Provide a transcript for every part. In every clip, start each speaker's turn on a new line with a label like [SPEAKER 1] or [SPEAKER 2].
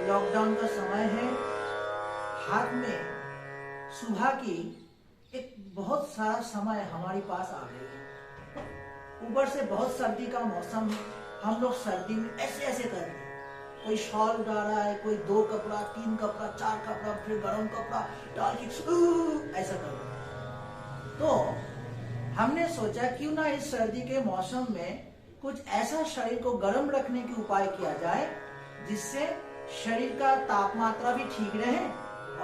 [SPEAKER 1] Lockdown का समय है, हाथ में सुबह की एक बहुत सारा समय हमारे पास आ गई है। ऊपर से बहुत सर्दी का मौसम है, हम लोग सर्दी में ऐसे ऐसे कर रहे हैं। कोई शॉल उड़ा रहा है, कोई 2 कपड़ा 3 कपड़ा 4 कपड़ा फिर गर्म कपड़ा डाल के ऐसा कर रहा है। तो हमने सोचा क्यों ना इस सर्दी के मौसम में कुछ ऐसा शरीर को गर्म रखने की उपाय किया जाए जिससे शरीर का तापमात्रा भी ठीक रहे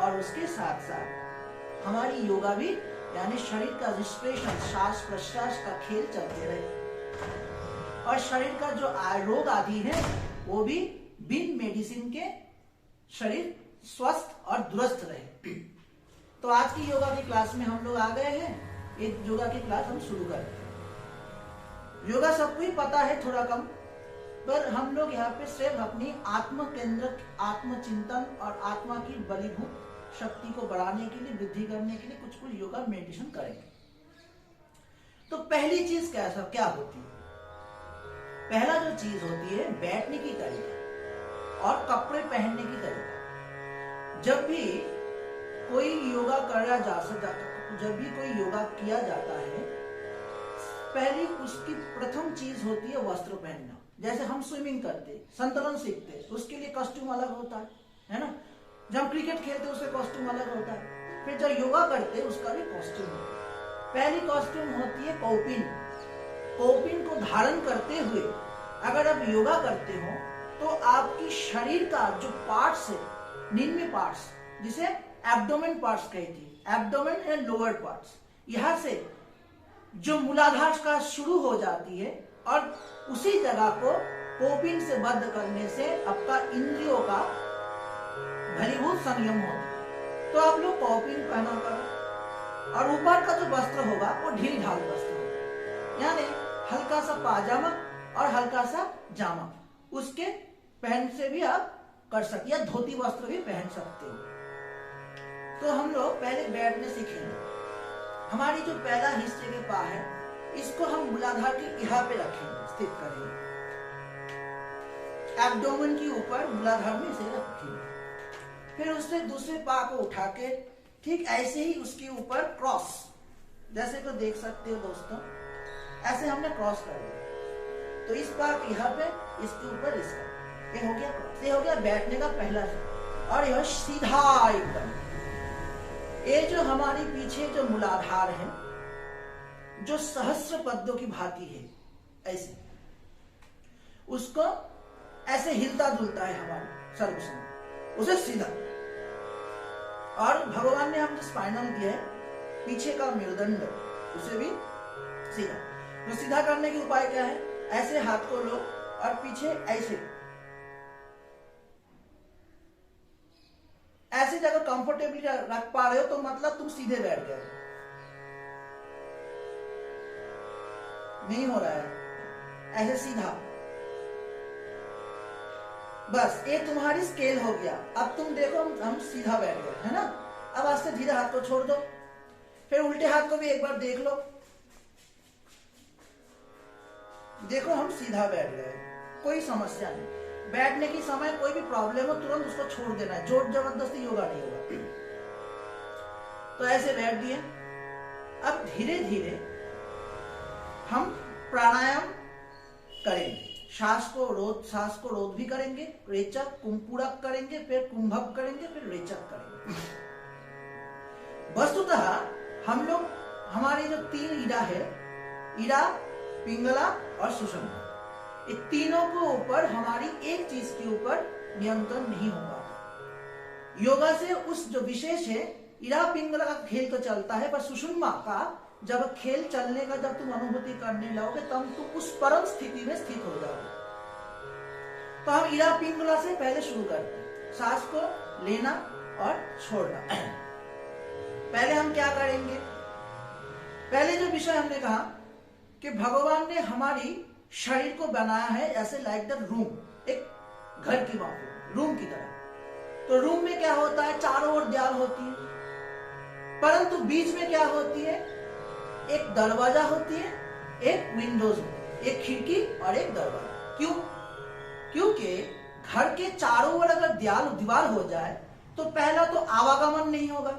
[SPEAKER 1] और उसके साथ साथ हमारी योगा भी, यानी शरीर का रिस्पिरेशन, श्वास प्रश्वास का खेल चलते रहे और शरीर का जो रोग आदि है वो भी बिन मेडिसिन के शरीर स्वस्थ और दुरुस्त रहे। तो आज की योगा की क्लास में हम लोग आ गए हैं। एक योगा की क्लास हम शुरू करते हैं। योगा सबको ही पता है थोड़ा कम, पर हम लोग यहाँ पे सिर्फ अपनी आत्म केंद्र, आत्मचिंतन और आत्मा की बलीभूत शक्ति को बढ़ाने के लिए, वृद्धि करने के लिए कुछ योगा मेडिटेशन करेंगे। तो पहली चीज क्या होती है? पहला जो चीज होती है बैठने की तरीका और कपड़े पहनने की तरीका। जब भी कोई योगा जब भी कोई योगा किया जाता है, पहली उसकी प्रथम चीज होती है वस्त्र पहनना। जैसे हम स्विमिंग करते, संतरण सीखते, उसके लिए कॉस्ट्यूम अलग होता है ना। जब हम क्रिकेट खेलते उसका कॉस्ट्यूम अलग होता है। फिर जब योगा करते उसका भी कॉस्ट्यूम होता है। पहली कॉस्ट्यूम होती है कौपिन। कौपिन को धारण करते हुए अगर आप योगा करते हो तो आपकी शरीर का जो पार्ट्स है, निम्न पार्ट्स, जिसे एब्डोमेन पार्ट्स कहती है, एब्डोमेन एंड लोअर पार्ट्स, यहाँ से जो मूलाधार का शुरू हो जाती है और उसी जगह को कौपिन से बद्ध करने से आपका इंद्रियों का घनीभूत संयम होता है। तो आप लोग कौपिन पहना करो और ऊपर का जो वस्त्र होगा वो ढील ढाल वस्त्र होगा, यानी हल्का सा पाजामा और हल्का सा जामा, उसके पहन से भी आप कर सकते, या धोती वस्त्र भी पहन सकते हो। तो हम लोग पहले बैठने सीखेंगे। हमारी जो पहला हिस्से के पा है इसको हम मूलाधार के यहाँ पे रखेंगे, स्थित करेंगे, एब्डोमेन के ऊपर मूलाधार में इसे रखेंगे। फिर उससे दूसरे पा को उठा के ठीक ऐसे ही उसके ऊपर क्रॉस, जैसे को देख सकते हो दोस्तों, ऐसे हमने क्रॉस कर दिया। तो इस पा के यहाँ पे, इसके ऊपर इसका, ये हो गया क्रॉस। ये हो गया बैठने का पहला है। और यह सीधा एकदम, ये जो हमारी पीछे जो मूलाधार है, जो सहस्त्र पद्मों की भांति है, ऐसे उसको ऐसे हिलता जुलता है हमारे सर्वसंग, उसे सीधा। और भगवान ने हमको स्पाइनल दिया है, पीछे का मेरुदंड, उसे भी सीधा। तो सीधा करने के उपाय क्या है? ऐसे हाथ को लो और पीछे ऐसे जगह कंफर्टेबली रख पा रहे हो तो मतलब तुम सीधे बैठ गए। नहीं हो रहा है ऐसे सीधा, बस ये तुम्हारी स्केल हो गया। अब तुम देखो हम सीधा बैठ गए, है ना। अब आस्ते धीरे हाथ को छोड़ दो, फिर उल्टे हाथ को भी एक बार देख लो। देखो हम सीधा बैठ गए, कोई समस्या नहीं। बैठने की समय कोई भी प्रॉब्लम हो तुरंत उसको छोड़ देना है, जोर जबरदस्ती योगा नहीं होगा। तो ऐसे बैठ दिए। अब धीरे धीरे हम प्राणायाम करेंगे। श्वास को रोध भी करेंगे, रेचक कुंभक करेंगे, फिर कुंभक करेंगे, फिर रेचक करेंगे। वस्तुतः हम लोग, हमारी जो 3 इड़ा है, इड़ा, पिंगला और सुषुम्ना, ये तीनों को ऊपर हमारी एक चीज के ऊपर नियंत्रण नहीं हो पाता। योगा से उस जो विशेष है, इड़ा पिंगला का खेल तो चलता है, पर सुषुम्ना का जब खेल चलने का जब तुम अनुभूति करने लगोगे तब तुम उस परम स्थिति में स्थित हो जाओगे। तो हम इड़ा पिंगला से पहले शुरू करते हैं, सांस को लेना और छोड़ना। पहले हम क्या करेंगे? पहले जो विषय हमने कहा कि भगवान ने हमारी शरीर को बनाया है ऐसे लाइक द रूम, एक घर की बात, रूम की तरह। तो रूम में क्या होता है? चारों ओर दीवार होती है, परंतु बीच में क्या होती है? एक दरवाजा होती है, एक विंडोज होती है, एक खिड़की और एक दरवाजा। क्यों? क्योंकि घर के चारों ओर अगर दीवार हो जाए तो पहला तो आवागमन नहीं होगा,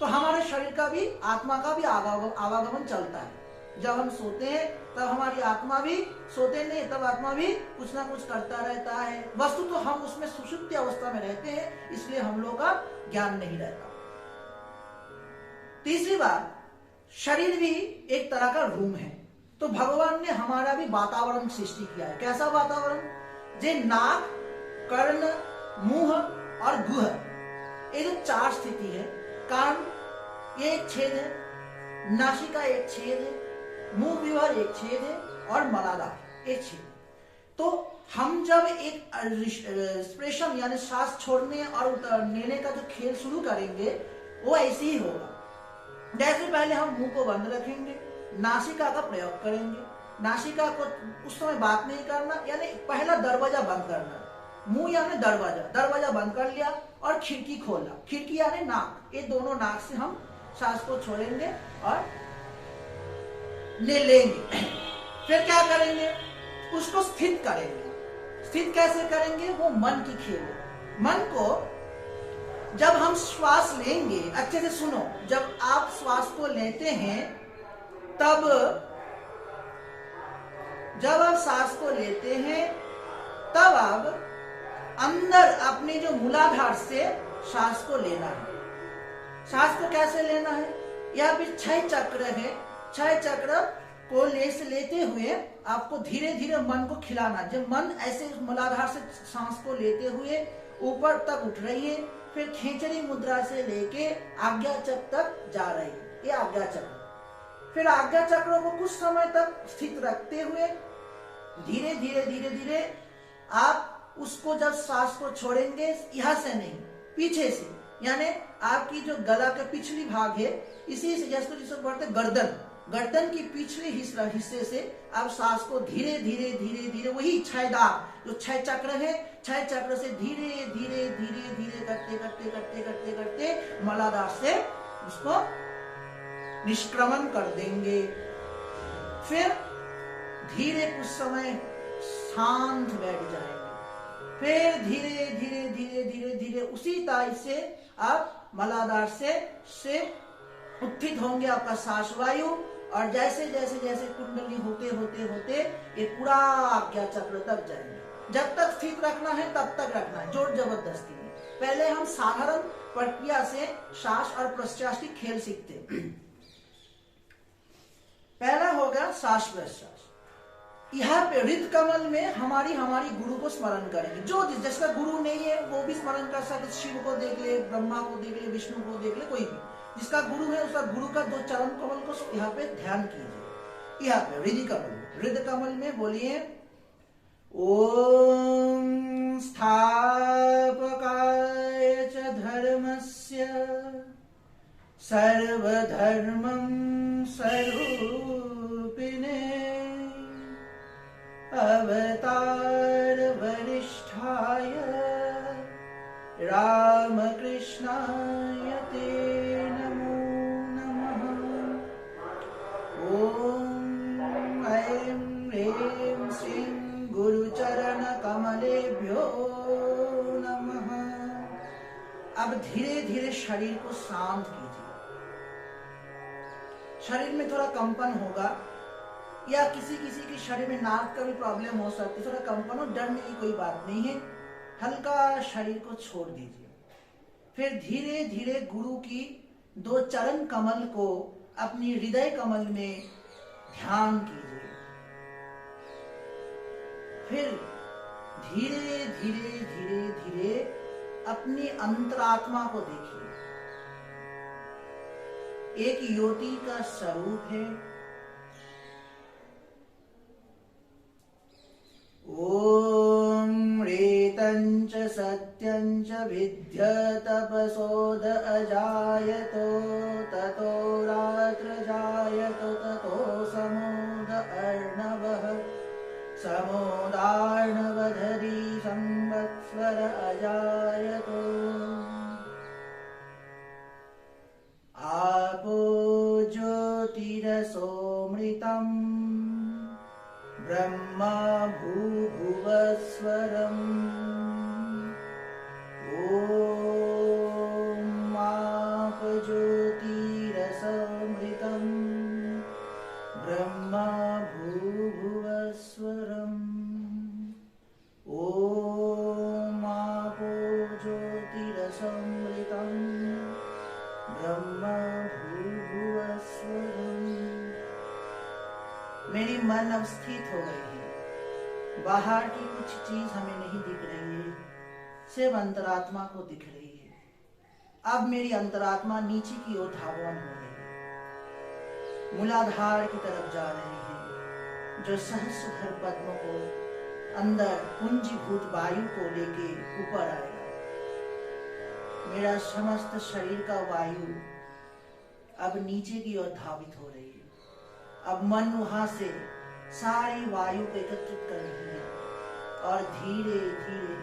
[SPEAKER 1] तो हमारे शरीर का भी आत्मा का भी आवागमन चलता है। जब हम सोते हैं तब हमारी आत्मा भी, सोते नहीं तब आत्मा भी कुछ ना कुछ करता रहता है। वस्तु तो हम उसमें सुषुप्ति अवस्था में रहते हैं, इसलिए हम लोग का ज्ञान नहीं रहता। तीसरी बात, शरीर भी एक तरह का रूम है, तो भगवान ने हमारा भी वातावरण सृष्टि किया है। कैसा वातावरण? जे नाक, कर्ण, मुंह और गुह, ये जो चार स्थिति है। कान ये एक छेद है, नासिका एक छेद है, मुंह विवर एक छेद है और मलाधार एक छेद। तो हम जब एक एक्सप्रेशन यानी सांस छोड़ने और लेने का जो खेल शुरू करेंगे वो ऐसे ही होगा। जैसे पहले हम मुंह को बंद रखेंगे, नासिका का प्रयोग करेंगे, नासिका को उस समय बात नहीं करना, यानी पहला दरवाजा बंद करना। मुंह यानी दरवाजा बंद कर लिया और खिड़की खोला, खिड़की यानी नाक, ये दोनों नाक से हम सांस को छोड़ेंगे और ले लेंगे। फिर क्या करेंगे? उसको स्थित करेंगे। स्थित कैसे करेंगे? वो मन की खेल है। मन को जब हम श्वास लेंगे, अच्छे से सुनो, जब आप श्वास को लेते हैं तब जब आप सांस को लेते हैं तब आप अंदर अपने जो मूलाधार से सांस को लेना है। सांस को कैसे लेना है? यह भी 6 चक्र है। 6 चक्र को लेते हुए आपको धीरे धीरे मन को खिलाना। जब मन ऐसे मूलाधार से सांस को लेते हुए ऊपर तक उठ रही है, फिर खेचरी मुद्रा से लेके आज्ञा चक्र तक जा रही है, ये आज्ञा चक्र। फिर आज्ञा चक्र को कुछ समय तक स्थित रखते हुए धीरे धीरे धीरे धीरे आप उसको जब सांस को छोड़ेंगे, यहां से नहीं पीछे से, यानी आपकी जो गला का पिछली भाग है, इसी से जिसको बोलते गर्दन की पिछले हिस्से से आप सांस को धीरे धीरे धीरे धीरे, वही 6 दाग जो 6 चक्र है, 6 चक्र से धीरे धीरे धीरे धीरे करते करते करते करते करते मलाधार से उसको निष्क्रमण कर देंगे। फिर धीरे कुछ समय शांत बैठ जाएंगे। फिर धीरे धीरे धीरे धीरे धीरे उसी तरह से आप मलाधार से उत्थित होंगे, आपका सांस वायु, और जैसे जैसे जैसे कुंडली होते होते होते ये पूरा आज्ञा चक्र तक जाएंगे। जब तक स्थित रखना है तब तक रखना है, जोर जबरदस्ती नहीं। पहले हम साधारण प्रक्रिया से श्वास और प्रश्वास की खेल सीखते। पहला होगा श्वास प्रश्वास। यहाँ पे हृदय कमल में हमारी गुरु को स्मरण करेंगे। जो जिसका गुरु नहीं है वो भी स्मरण कर सकते, शिव को देख ले, ब्रह्मा को देख ले, विष्णु को देख ले, कोई भी। जिसका गुरु है उसका गुरु का 2 चरण कमल को यहाँ पे ध्यान कीजिए। यहाँ पे हृदय कमल में बोलिए ओम स्थापकाय च धर्मस्य सर्वधर्मं स्वरूपिणे अवतार वरिष्ठाय रामकृष्णाय ते नमो नमः। ओम ऐं ह्रीं श्रीं गुरुचरण कमलेभ्यो नमः। अब धीरे धीरे शरीर को शांत कीजिए। शरीर में थोड़ा कंपन होगा, या किसी के शरीर में नाक का भी प्रॉब्लम हो सकती है, थोड़ा कंपन हो, डरने की कोई बात नहीं है। हल्का शरीर को छोड़ दीजिए। फिर धीरे धीरे गुरु की 2 चरण कमल को अपनी हृदय कमल में ध्यान कीजिए। फिर धीरे धीरे धीरे धीरे अपनी अंतरात्मा को देखिए। एक योति का स्वरूप है। ओम रेतंच सत्यंच विद्य तपसोद अजायतो ततो रात्र जायतो ततो समोद अर्णवः समोदार्णवधरी संवत्सर अजायतो आपो ज्योतिरसोमृतम् ब्रह्मा भूभुवस्वरम् मन अब स्थित हो गई है। बाहर की कुछ चीज हमें नहीं दिख रही है, सिर्फ अंतरात्मा को दिख रही है। अब मेरी अंतरात्मा नीचे की ओर धावन हो रही है, मूलाधार की तरफ जा रही है, जो सहस्त्रधर पद्मों को अंदर पुंजीभूत वायु को लेके ऊपर आएगा। मेरा समस्त शरीर का वायु अब नीचे की ओर धावित हो रही है। अब मन वहां से सारी वायु को एकत्रित कर रही है और धीरे धीरे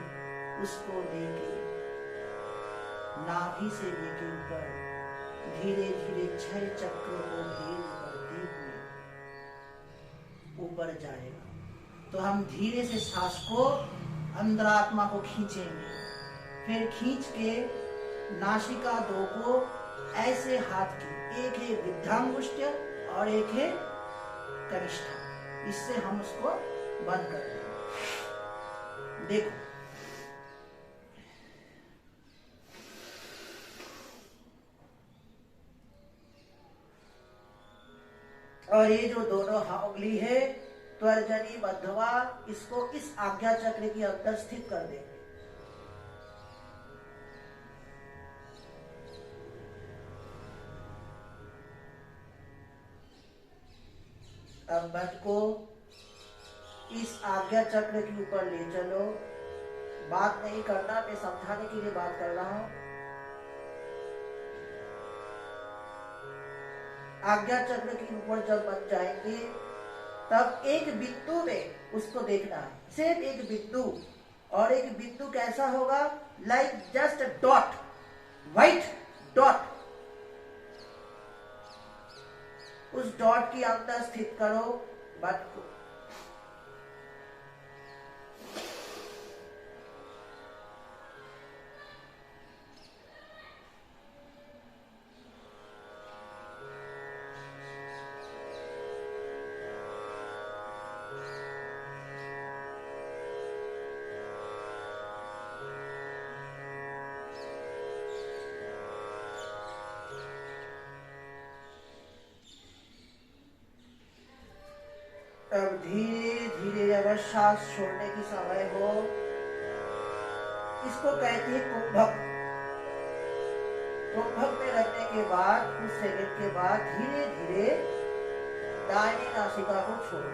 [SPEAKER 1] उसको लेके नाभि से लेके ऊपर धीरे धीरे 6 चक्रों को भेद करते हुए ऊपर जाएगा। तो हम धीरे से सांस को अंतरात्मा को खींचेंगे, फिर खींच के नासिका 2 को ऐसे हाथ की, एक है वृद्धांगुष्ठ और एक है कनिष्ठा, इससे हम उसको बंद कर देंगे। देखो, और ये जो दोनों उंगली है त्वरजनी मध्यमा, इसको इस आज्ञा चक्र के अंदर स्थित कर देंगे। अब मन को इस आज्ञा चक्र के ऊपर ले चलो। बात नहीं करना, मैं समझाने के लिए बात कर रहा हूं। आज्ञा चक्र के ऊपर जब बन जाएंगे तब एक बिंदु में उसको देखना है, सिर्फ एक बिंदु। और एक बिंदु कैसा होगा? Like just dot, white dot. उस डॉट के अंदर स्थित करो मन को। अब धीरे धीरे जब सांस छोड़ने की समय हो, इसको कहते हैं कुंभक। कुंभक में रखने के बाद कुछ सेकंड के बाद धीरे धीरे दाहिनी नासिका को छोड़ो।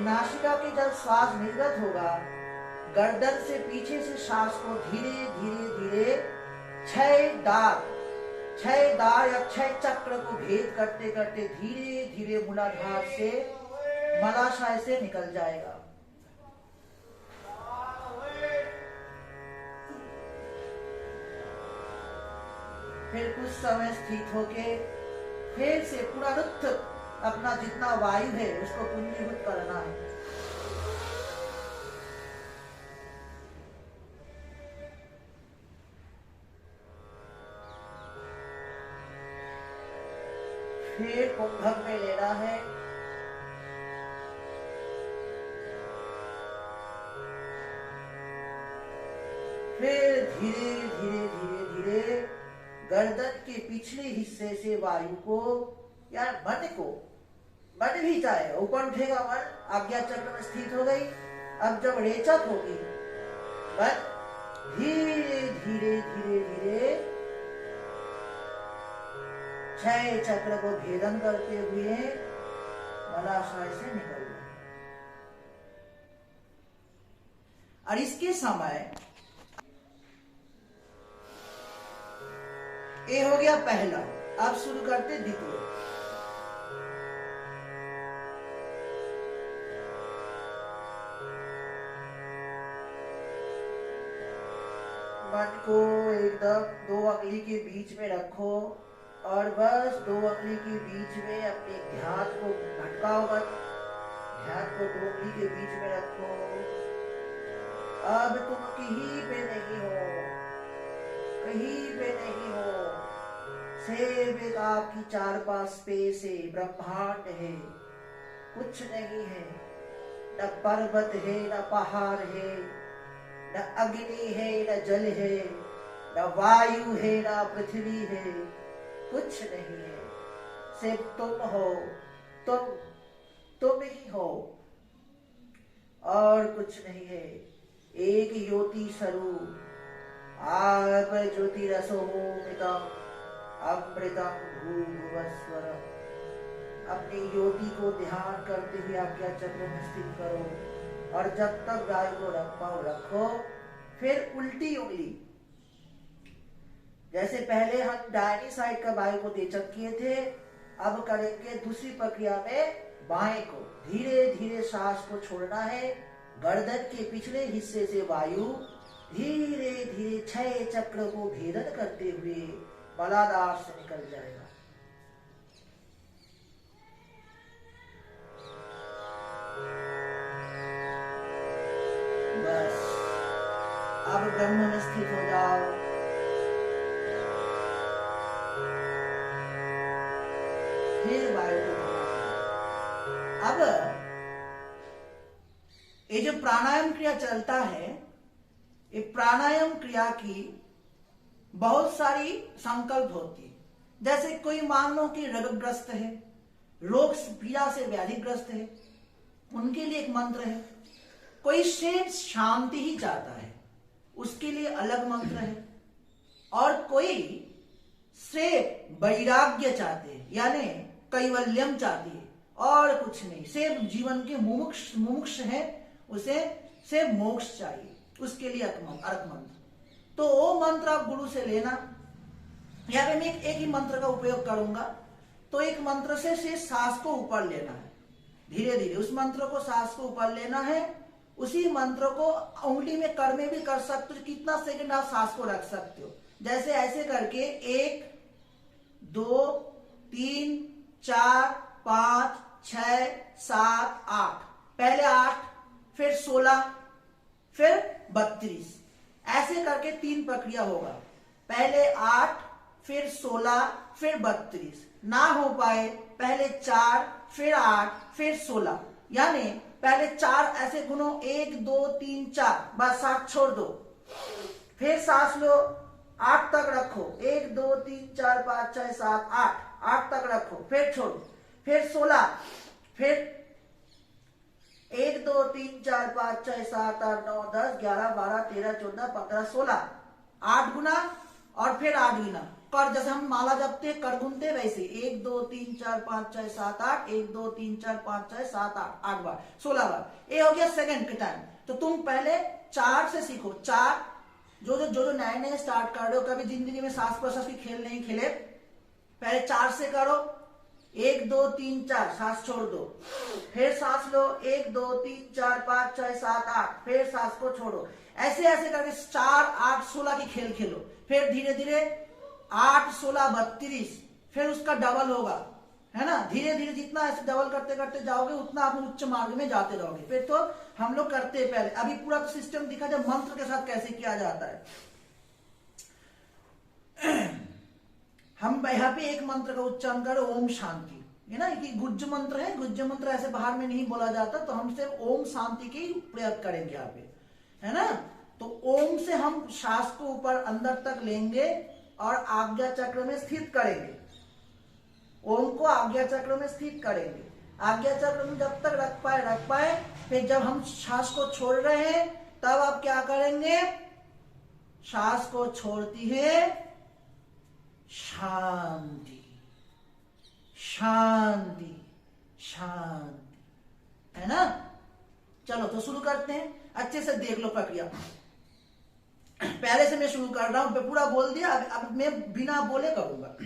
[SPEAKER 1] नासिका की जब श्वास निर्गत होगा, गर्दन से पीछे से सांस को धीरे धीरे धीरे 6 दार या 6 चक्र को भेद करते करते धीरे धीरे मूलाधार से मलाशय से निकल जाएगा। फिर कुछ समय स्थित होके फिर से पुनरुत्थ अपना जितना वायु है उसको पुंजीभूत करना है। फिर कुंभक में लेना है। फिर धीरे धीरे धीरे धीरे गर्दन के पिछले हिस्से से वायु को या मन को, मन भी चाहे ऊपर उठेगा मन, आज्ञा चक्र में स्थित हो गई। अब जब रेचक होगी मन, धीरे धीरे धीरे धीरे 6 चक्र को भेदन करते हुए मलाशय से निकल गए। और इसके समय ये हो गया पहला। अब शुरू करते द्वितीय। मन को एकदम 2 उंगली के बीच में रखो और बस 2 उंगली के बीच में अपने ध्यान को भटकाओ मत। ध्यान को 2 उंगली के बीच में रखो। अब तुम कहीं पे नहीं हो, कहीं पे नहीं हो। सिर्फ एक आपकी 4-5 स्पेस है, ब्रह्मांड है, कुछ नहीं है। न पर्वत है, न पहाड़ है, न अग्नि है, न जल है। न वायु है न पृथ्वी है, कुछ नहीं है, सिर्फ तुम हो, तुम ही हो और कुछ नहीं है। एक ज्योति स्वरूप आप ज्योतिरसोमितम अमृतम भूभुवस्वर। अपनी ज्योति को ध्यान करते हुए आज्ञा चक्र में स्थित करो और जब तक गाय को रख पाओ रखो। फिर उल्टी उंगली, जैसे पहले हम दाहिनी साइड का वायु को देचक किए थे, अब करेंगे दूसरी प्रक्रिया में बाएं को। धीरे धीरे सांस को छोड़ना है। गर्दन के पिछले हिस्से से वायु धीरे धीरे 6 चक्र को भेदन करते हुए मलाधार से निकल जाएगा। बस अब ब्रह्म में स्थित हो जाओ। फिर वायु को घुमाओ। अब ये जो प्राणायाम क्रिया चलता है, ये प्राणायाम क्रिया की बहुत सारी संकल्प होती है। जैसे कोई मान लो कि रोगग्रस्त है, रोग पीड़ा से व्याधिग्रस्त है, उनके लिए एक मंत्र है। कोई सिर्फ शांति ही चाहता है, उसके लिए अलग मंत्र है। और कोई सिर्फ वैराग्य चाहते हैं, यानी कैवल्यम चाहती है और कुछ नहीं, सिर्फ जीवन के मुमुक्ष है, उसे सिर्फ मोक्ष चाहिए, उसके लिए अर्क मंत्र। तो वो मंत्र आप गुरु से लेना। यहाँ पे मैं एक ही मंत्र का उपयोग करूंगा। तो एक मंत्र से सांस को ऊपर लेना है, धीरे धीरे उस मंत्र को सांस को ऊपर लेना है। उसी मंत्र को उंगली में कर में भी कर सकते हो, कितना सेकंड आप सांस को रख सकते हो। जैसे ऐसे करके 1 2 3 4 5 6 7 8, पहले 8 फिर 16 फिर 32, ऐसे करके 3 प्रक्रिया होगा। पहले 8 फिर 16 फिर 32, ना हो पाए पहले 4 फिर 8 फिर 16, यानी पहले 4 ऐसे गुनो 1 2 3 4, बस 7 छोड़ दो। फिर सांस लो, 8 तक रखो, 1 2 3 4 5 6 7 8 तक रखो, फिर छोड़ो। फिर 16, फिर 1 2 3 4 5 6 7 8 9 10 11 12 13 14 15 16, 8 गुना और फिर 8 गुना कर। जैसे हम माला जपते कर गुनते वैसे 1 2 3 4 5 6 7 8, 1 2 3 4 5 6 7 8, 8 बार 16 बार। ये हो गया सेकंड के टाइम। तो तुम पहले 4 से सीखो। 4 जो नए स्टार्ट कर रहे हो, कभी जिंदगी में सांस प्रश्वास की खेल नहीं खेले, पहले 4 से करो। 1 2 3 4, सांस छोड़ दो, फिर सांस लो, 1 2 3 4 5 6 7 8, फिर सांस को छोड़ो। ऐसे ऐसे करके 4 8 16 की खेल खेलो। फिर धीरे धीरे 8 16 32, फिर उसका डबल होगा, है ना। धीरे धीरे जितना ऐसे डबल करते करते जाओगे उतना आप उच्च मार्ग में जाते रहोगे। फिर तो हम लोग करते हैं पहले, अभी पूरा सिस्टम दिखा जब मंत्र के साथ कैसे किया जाता है। हम यहाँ पे एक मंत्र का उच्चारण करें, ओम शांति, है ना, कि गुज्ज मंत्र है। गुज्ज मंत्र ऐसे बाहर में नहीं बोला जाता, तो हम सिर्फ ओम शांति की प्रयोग करेंगे यहाँ पे, है ना। तो ओम से हम श्वास को ऊपर अंदर तक लेंगे और आज्ञा चक्र में स्थित करेंगे। ओम को आज्ञा चक्र में स्थित करेंगे। आज्ञा चक्र में जब तक रख पाए। फिर जब हम श्वास को छोड़ रहे हैं तब आप क्या करेंगे, श्वास को छोड़ती है शांति शांति शांति, है ना। चलो तो शुरू करते हैं, अच्छे से देख लो प्रक्रिया। पहले से मैं शुरू कर रहा हूं, पूरा बोल दिया, अब मैं बिना बोले करूंगा।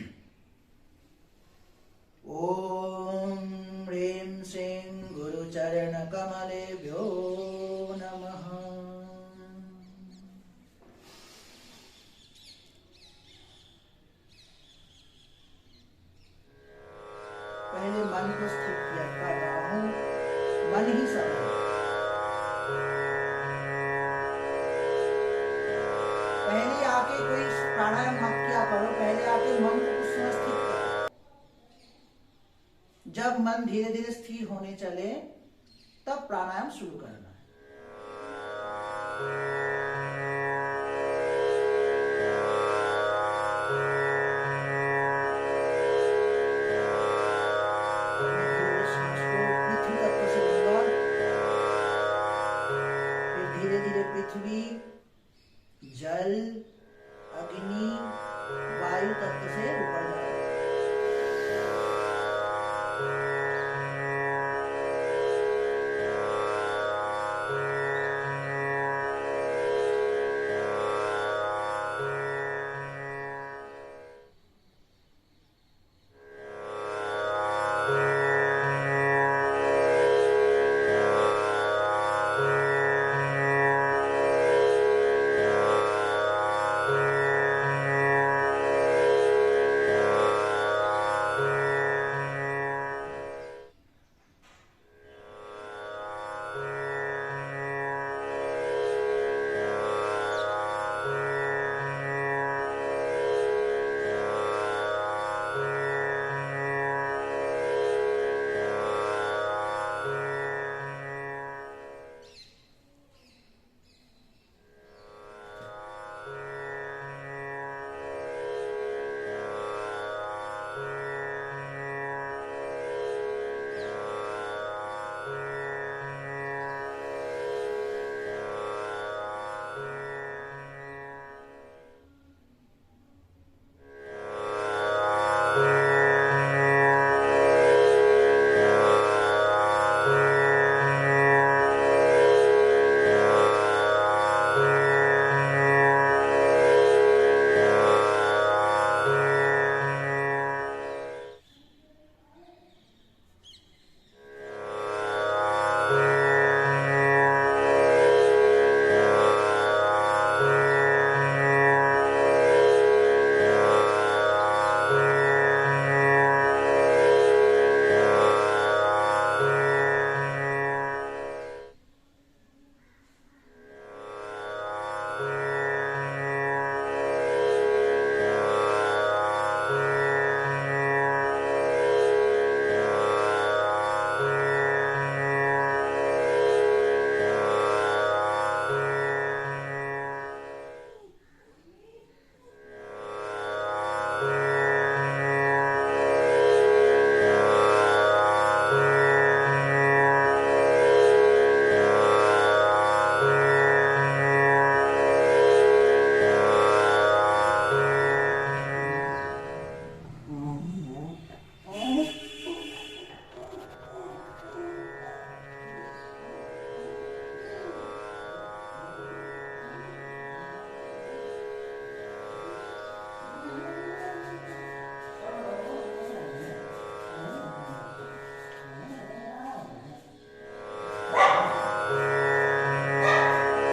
[SPEAKER 1] ओम ह्रीं श्रीं गुरुचरण कमलेभ्यो नमः। पहले मन को स्थिर किया कर रहा हूं, मन ही सब है। पहले आके कोई प्राणायाम मत क्या करो, पहले आके मन को कुछ समय स्थिर करो। जब मन धीरे धीरे स्थिर होने चले तब प्राणायाम शुरू करना है। घर में